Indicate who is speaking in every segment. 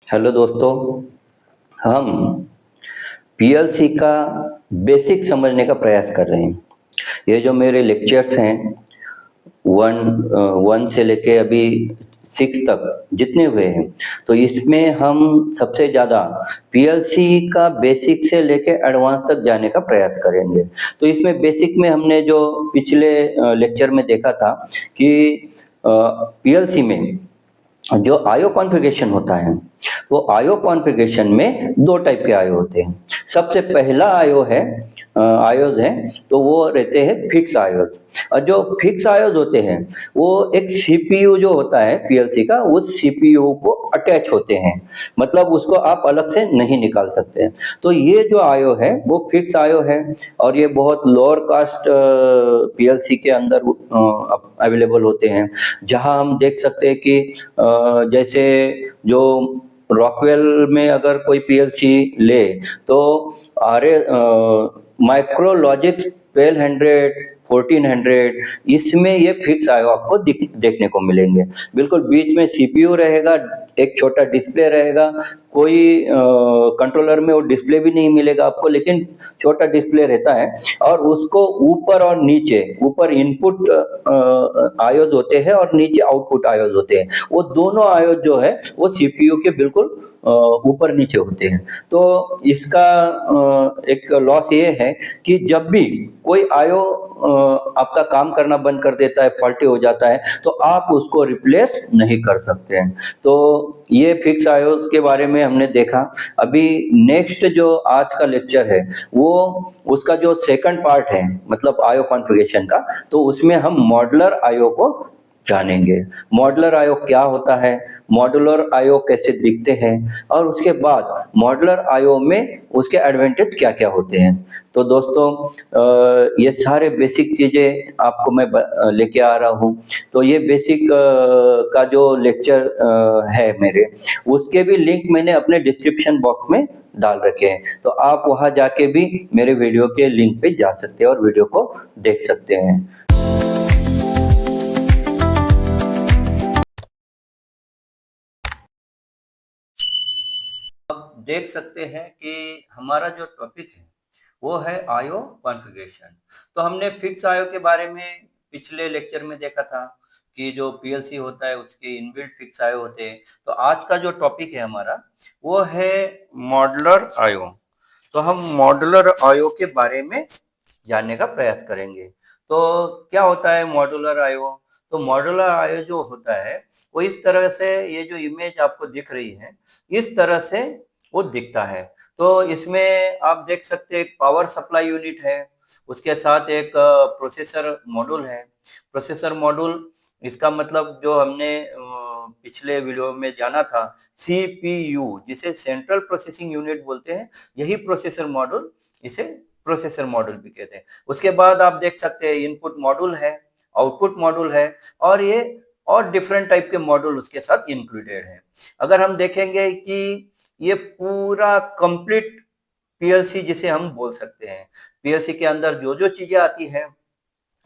Speaker 1: Hello दोस्तों। हम PLC का बेसिक समझने का प्रयास कर रहे हैं। ये जो मेरे लेक्चर्स हैं वन वन से लेके अभी 6 तक जितने हुए हैं, तो इसमें हम सबसे ज़्यादा पीएलसी का बेसिक से लेके एडवांस तक जाने का प्रयास करेंगे। तो इसमें बेसिक में हमने जो पिछले लेक्चर में देखा था कि पीएलसी में जो आईओ कॉन्फ़िगरेशन होता है, वो आईओ कॉन्फ़िगरेशन में 2 टाइप के आईओ होते हैं। सबसे पहला आईओ है आईओज़ हैं, तो वो रहते हैं फिक्स आईओज़। और जो फिक्स आईओज़ होते हैं, वो एक सीपीयू जो होता है पीएलसी का, उस सीपीयू को अटैच होते हैं। मतलब उसको आप अलग से नहीं निकाल सकते हैं। तो ये जो आईओ है, वो फिक्स आईओ है और ये बहुत लोअर कास्ट पीएलसी के अंदर अवेलेबल होते हैं। जहाँ हम देख सकते हैं कि जैसे जो रॉकवेल में अगर कोई पीएलसी ले तो आरे माइक्रोलॉजिक 1200 1400 इसमें ये फिक्स आयो आपको देखने को मिलेंगे। बिल्कुल बीच में सीपीयू रहेगा, एक छोटा डिस्प्ले रहेगा, कोई कंट्रोलर में वो डिस्प्ले भी नहीं मिलेगा आपको, लेकिन छोटा डिस्प्ले रहता है और उसको ऊपर और नीचे, ऊपर इनपुट आयोज होते हैं और नीचे आउटपुट आयोज होते हैं। वो दोनों आयोज जो है वो सीपीयू के बिल्कुल ऊपर नीचे होते हैं। तो इसका एक लॉस ये है कि जब भी कोई आयो आपका काम करना बंद कर देता है, फॉल्टी हो जाता है, तो आप उसको रिप्लेस नहीं कर सकते हैं। तो ये फिक्स आयोज के बारे में हमने देखा। अभी नेक्स्ट जो आज का लेक्चर है, वो उसका जो सेकंड पार्ट है, मतलब आयो कॉन्फ़िगरेशन का, तो उसमें हम मॉड्यूलर आयो को जानेंगे। मॉड्यूलर आयो क्या होता है, मॉड्यूलर आयो कैसे दिखते हैं, और उसके बाद मॉड्यूलर आयो में उसके एडवांटेज क्या-क्या होते हैं। तो दोस्तों ये सारे बेसिक चीज़ें आपको मैं लेके आ रहा हूँ। तो ये बेसिक का जो लेक्चर है मेरे, उसके भी लिंक मैंने अपने डिस्क्रिप्शन बॉक्स में डाल रखे हैं। तो आप वहाँ जाके भी मेरे वीडियो के लिंक पे जा सकते हैं और वीडियो को देख सकते हैं। अब देख सकते हैं कि हमारा जो टॉपिक है वो है आईओ कॉन्फ़िगरेशन। तो हमने फिक्स आईओ के बारे में पिछले लेक्चर में देखा था कि जो पीएलसी होता है उसके इनबिल्ट फिक्स आईओ होते हैं। तो आज का जो टॉपिक है हमारा वो है मॉड्यूलर आईओ। तो हम मॉड्यूलर आईओ के बारे में जानने का प्रयास करेंगे। तो क्या होता है मॉड्यूलर आईओ? तो मॉड्यूलर आईओ जो होता है वो इस तरह से, ये जो इमेज आपको दिख रही है इस तरह से वो दिखता है। तो इसमें आप देख सकते हैं एक पावर सप्लाई यूनिट है, उसके साथ एक प्रोसेसर मॉड्यूल है। प्रोसेसर मॉड्यूल इसका मतलब जो हमने पिछले वीडियो में जाना था सीपीयू, जिसे सेंट्रल प्रोसेसिंग यूनिट बोलते हैं, यही प्रोसेसर मॉड्यूल, इसे प्रोसेसर मॉड्यूल भी कहते हैं। उसके बाद आप देख सकते हैं इनपुट मॉड्यूल है, आउटपुट मॉड्यूल है और ये और डिफरेंट टाइप के मॉड्यूल उसके साथ इंक्लूडेड है। अगर हम देखेंगे कि ये पूरा कंप्लीट पीएलसी जिसे हम बोल सकते हैं, पीएलसी के अंदर जो जो चीजें आती है,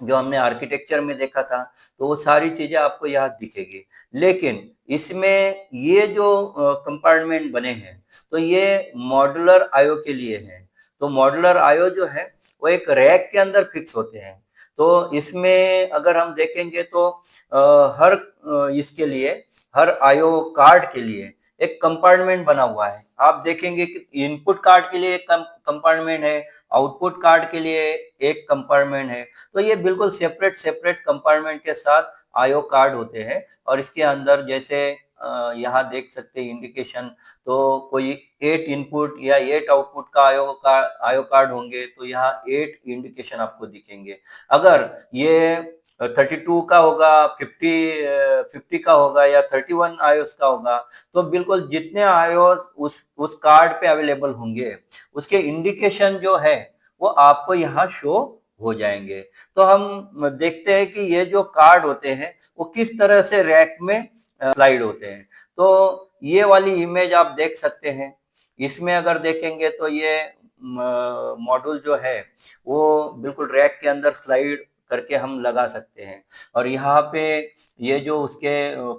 Speaker 1: जो हमने आर्किटेक्चर में देखा था, तो वो सारी चीजें आपको यहाँ दिखेगी। लेकिन इसमें ये जो कंपार्टमेंट बने हैं, तो ये मॉड्यूलर आईओ के लिए है। तो मॉड्यूलर आईओ जो है वो एक रैक के अंदर फिक्स होते हैं। तो इसमें अगर हम देखेंगे तो हर इसके लिए, हर आईओ कार्ड के लिए एक कंपार्टमेंट बना हुआ है। आप देखेंगे कि इनपुट कार्ड के लिए एक कंपार्टमेंट है, आउटपुट कार्ड के लिए एक कंपार्टमेंट है। तो ये बिल्कुल सेपरेट सेपरेट कंपार्टमेंट के साथ आईओ कार्ड होते हैं। और इसके अंदर जैसे यहाँ देख सकते हैं इंडिकेशन, तो कोई 8 इनपुट या 8 आउटपुट का आईओ कार्ड होंगे, तो यहाँ 8 इंडिकेशन आपको दिखेंगे। अगर ये 32 का होगा, 50 का होगा या 31 आयोस का होगा, तो बिल्कुल जितने आयोस उस कार्ड पे अवेलेबल होंगे उसके इंडिकेशन जो है वो आपको यहाँ शो हो जाएंगे। तो हम देखते हैं कि ये जो कार्ड होते हैं वो किस तरह से रैक में स्लाइड होते हैं। तो ये वाली इमेज आप देख सकते हैं। इसमें अगर देखेंगे तो ये मॉड्यूल जो है वो बिल्कुल रैक के अंदर स्लाइड करके हम लगा सकते हैं। और यहाँ पे ये जो उसके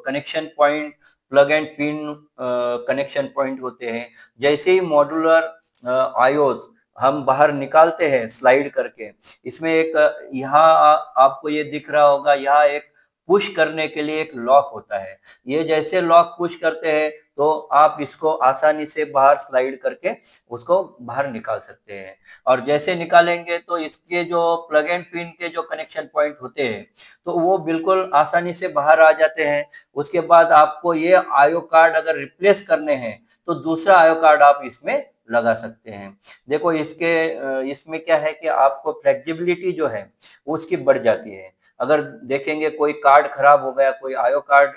Speaker 1: connection point plug and pin connection point होते हैं। जैसे ही मॉड्यूलर आयोस हम बाहर निकालते हैं स्लाइड करके, इसमें एक यहाँ आपको ये दिख रहा होगा, यहाँ एक पुश करने के लिए एक लॉक होता है। ये जैसे लॉक पुश करते हैं तो आप इसको आसानी से बाहर स्लाइड करके उसको बाहर निकाल सकते हैं। और जैसे निकालेंगे तो इसके जो प्लग एंड पिन के जो कनेक्शन पॉइंट होते हैं तो वो बिल्कुल आसानी से बाहर आ जाते हैं। उसके बाद आपको ये आईओ कार्ड अगर रिप्लेस करने हैं तो दूसरा आईओ कार्ड आप इसमें लगा सकते हैं। देखो इसमें क्या है कि आपको फ्लेक्सिबिलिटी जो है वो उसकी बढ़ जाती है। अगर देखेंगे कोई कार्ड खराब हो गया, कोई आईओ कार्ड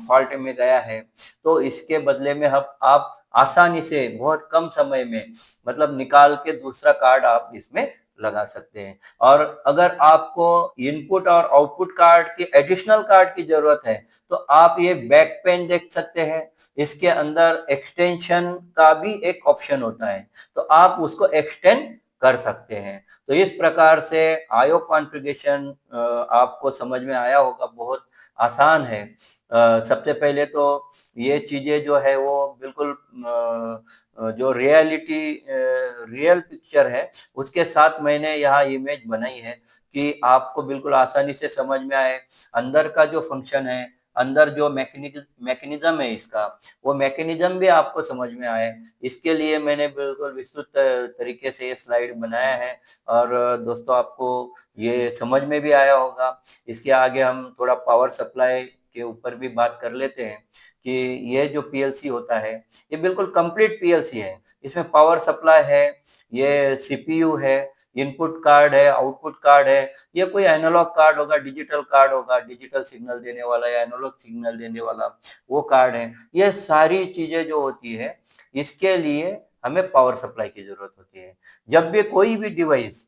Speaker 1: फॉल्ट में गया है, तो इसके बदले में आप आसानी से बहुत कम समय में मतलब निकाल के दूसरा कार्ड आप इसमें लगा सकते हैं। और अगर आपको इनपुट और आउटपुट कार्ड की एडिशनल कार्ड की जरूरत है तो आप ये बैक पेन देख सकते हैं, इसके अंदर एक्सटेंशन का भी एक ऑप्शन होता है, तो आप उसको एक्सटेंड कर सकते हैं। तो इस प्रकार से आईओ कॉन्फ़िगरेशन आपको समझ में आया होगा, बहुत आसान है। सबसे पहले तो ये चीजें जो है वो बिल्कुल जो रियल पिक्चर है उसके साथ मैंने यहाँ इमेज बनाई है कि आपको बिल्कुल आसानी से समझ में आए। अंदर का जो फंक्शन है, अंदर जो मैकेनिज्म है इसका, वो मैकेनिज्म भी आपको समझ में आए, इसके लिए मैंने बिल्कुल विस्तृत तरीके से ये स्लाइड बनाया है। और दोस्तों आपको ये समझ में भी आया होगा। इसके आगे हम थोड़ा पावर सप्लाई के ऊपर भी बात कर लेते हैं कि ये जो पीएलसी होता है ये बिल्कुल कंप्लीट पीएलसी है। इसमें पावर सप्लाई है, ये सीपीयू है, इनपुट कार्ड है, आउटपुट कार्ड है, ये कोई एनालॉग कार्ड होगा, डिजिटल कार्ड होगा, डिजिटल सिग्नल देने वाला या एनालॉग सिग्नल देने वाला वो कार्ड है। ये सारी चीजें जो होती है इसके लिए हमें पावर सप्लाई की जरूरत होती है। जब भी कोई भी डिवाइस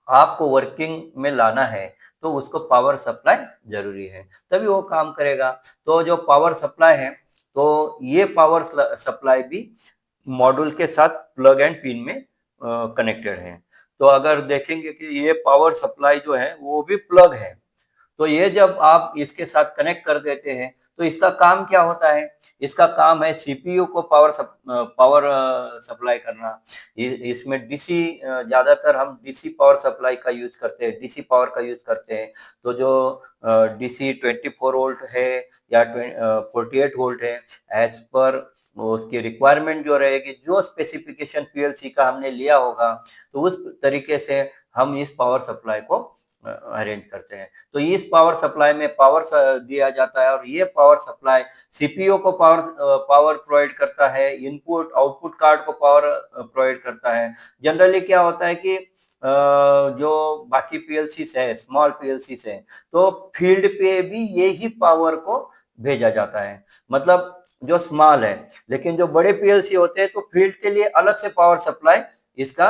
Speaker 1: आपको वर्किंग में लाना है तो उसको पावर सप्लाई जरूरी है, तभी वो काम करेगा। तो जो पावर सप्लाई है, तो ये पावर सप्लाई भी मॉड्यूल के साथ प्लग एंड पिन में कनेक्टेड है। तो अगर देखेंगे कि ये पावर सप्लाई जो है वो भी प्लग है, तो ये जब आप इसके साथ कनेक्ट कर देते हैं तो इसका काम क्या होता है, इसका काम है सीपीयू को पावर सप्लाई करना। इसमें डीसी, ज्यादातर हम डीसी पावर सप्लाई का यूज करते हैं, डीसी पावर का यूज करते हैं। तो जो डीसी 24 वोल्ट है या 48 वोल्ट है, एज पर उसकी रिक्वायरमेंट जो रहेगी, जो स्पेसिफिकेशन पीएलसी का हमने लिया होगा, तो उस तरीके से हम इस पावर सप्लाई को अरेंज करते हैं। तो इस पावर सप्लाई में पावर दिया जाता है और ये पावर सप्लाई सीपीयू को पावर प्रोवाइड करता है, इनपुट आउटपुट कार्ड को पावर प्रोवाइड करता है। जनरली क्या होता है कि जो बाकी पीएलसी है, स्मॉल पीएलसी है, तो फील्ड पे भी यही पावर को भेजा जाता है, मतलब जो स्मॉल है। लेकिन जो बड़े पीएलसी होते हैं तो फील्ड के लिए अलग से पावर सप्लाई इसका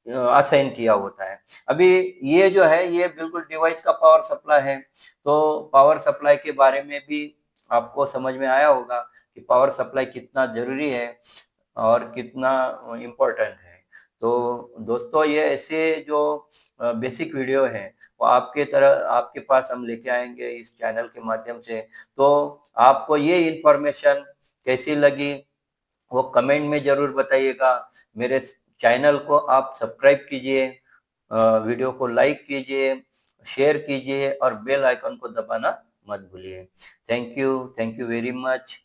Speaker 1: असाइन किया होता है। अभी ये जो है ये बिल्कुल डिवाइस का पावर सप्लाई है। तो पावर सप्लाई के बारे में भी आपको समझ में आया होगा कि पावर सप्लाई कितना जरूरी है और कितना इम्पोर्टेंट है। तो दोस्तों ये ऐसे जो बेसिक वीडियो है वो आपके पास हम लेके आएंगे इस चैनल के माध्यम से। तो आपको ये इंफॉर्मेशन कैसी लगी वो कमेंट में जरूर बताइएगा। मेरे चैनल को आप सब्सक्राइब कीजिए, वीडियो को लाइक कीजिए, शेयर कीजिए और बेल आइकन को दबाना मत भूलिए। Thank you very much.